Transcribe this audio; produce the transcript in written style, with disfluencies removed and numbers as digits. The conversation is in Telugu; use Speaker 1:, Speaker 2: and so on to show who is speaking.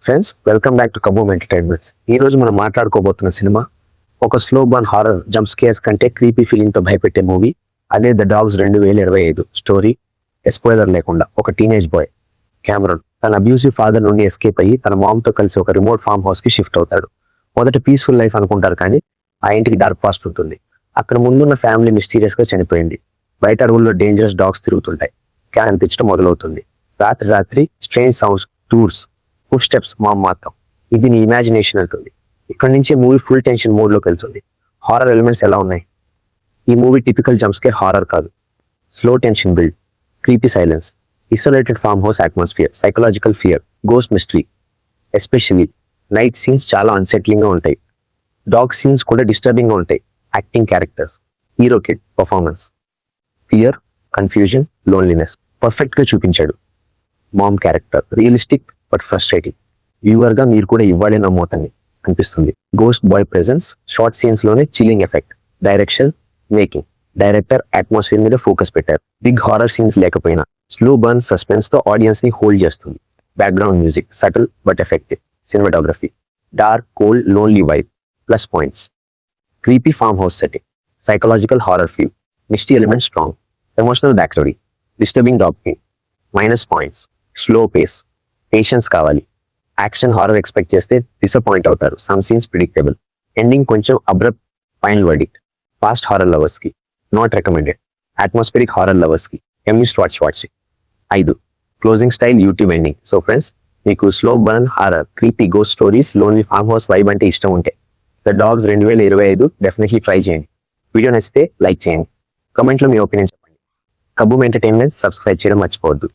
Speaker 1: Friends, welcome back to Kaboom entertainments. ఈ రోజు మనం మాట్లాడుకోబోతున్న సినిమా ఒక slow burn horror jump scares కంటే క్రీపీ ఫీలింగ్ తో భయపెట్టే మూవీ. అదే ద డాగ్స్ 2025. స్టోరీ స్పాయిలర్ లేకుండా ఒక టీనేజ్ బాయ్ క్యామరన్ తన అబ్యూసివ్ ఫాదర్ నుండి ఎస్కేప్ అయ్యి తన మామ్ తో కలిసి ఒక రిమోట్ ఫార్మ్ హౌస్ కి షిఫ్ట్ అవుతాడు. మొదట పీస్ఫుల్ లైఫ్ అనుకుంటారు, కానీ ఆ ఇంటికి డార్క్ పాస్ట్ ఉంటుంది. అక్కడ ముందున్న ఫ్యామిలీ మిస్టీరియస్ గా చనిపోయింది. బయట అడవుల్లో డేంజరస్ డాగ్స్ తిరుగుతుంటాయి. క్యాన్ అనిపించడం మొదలవుతుంది. రాత్రి strange sounds, tours, food steps మాత్రం ఇది నీ ఇమాజినేషన్ అంటుంది. ఇక్కడ నుంచే మూవీ ఫుల్ టెన్షన్ మోడ్ లోకి వెళ్తుంది. హారర్ ఎలిమెంట్స్ ఎలా ఉన్నాయి? ఈ మూవీ టిపికల్ జంప్స్కేర్ హారర్ కాదు. Slow tension build, creepy silence, isolated farm house atmosphere, psychological fear, ghost mystery. Especially night scenes చాలా అన్సెట్లింగ్ గా ఉంటాయి. డాగ్ సీన్స్ కూడా డిస్టర్బింగ్ గా ఉంటాయి. Acting, characters, hero kid performance, fear, confusion, loneliness perfect గా చూపించాడు. Mom character realistic but frustrating. Viewer గా మీరు కూడా ఇవ్వాలే నమ్మోతండి అనిపిస్తుంది. Ghost boy presence short scenes లోనే chilling effect. Direction, making, director atmosphere మీద ఫోకస్ పెట్టారు. బిగ్ హారర్ సీన్స్ లేకపోయినా స్లో బర్న్ సస్పెన్స్ తో ఆడియన్స్ ని హోల్డ్ చేస్తుంది. Background music subtle but effective. Cinematography dark, cold, lonely vibe. Plus points: creepy farm house setting, psychological horror feel, Misty element strong, emotional back story, disturbing dog. Minus points: slow pace, patience కావాలి. యాక్షన్ హారర్ ఎక్స్పెక్ట్ చేస్తే డిసప్పాయింట్ అవుతారు. Some scenes predictable. ఎండింగ్ కొంచెం abrupt. Final verdict: fast horror lovers కి not recommended. Atmospheric horror lovers కి a must watch. 5. Closing style YouTube ending. So friends, మీకు slow burn horror, creepy ghost stories, lonely farm house vibe అంటే ఇష్టం ఉంటే ద డాగ్స్ 2025 డెఫినెట్లీ ట్రై చేయండి. వీడియో నచ్చితే లైక్ చేయండి. కమెంట్లో మీ ఒపీనియన్ చెప్పండి. కబూమ్ ఎంటర్టైన్మెంట్ సబ్స్క్రైబ్ చేయడం మర్చిపోవద్దు.